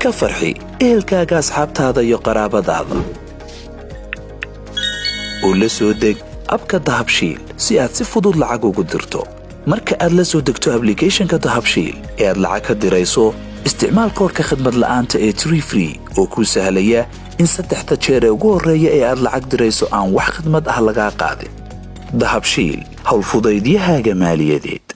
ka farxi ehelkaaga asxaabtaada iyo qaraabadaada oo la soo deg abka dahabshiil si aad si fudud lacag ugu dirto marka aad la soo degto applicationka dahabshiil ee aad lacag ka dirayso isticmaal koodhka khidmad la'aanta ee Tree Free oo kuu sahlaya in 3 jeer ee ugu horreeya ee aad lacag dirayso aan wax khidmad ah laga qaadin dahabshiil hawl fudaydiyahaaga maaliyadeed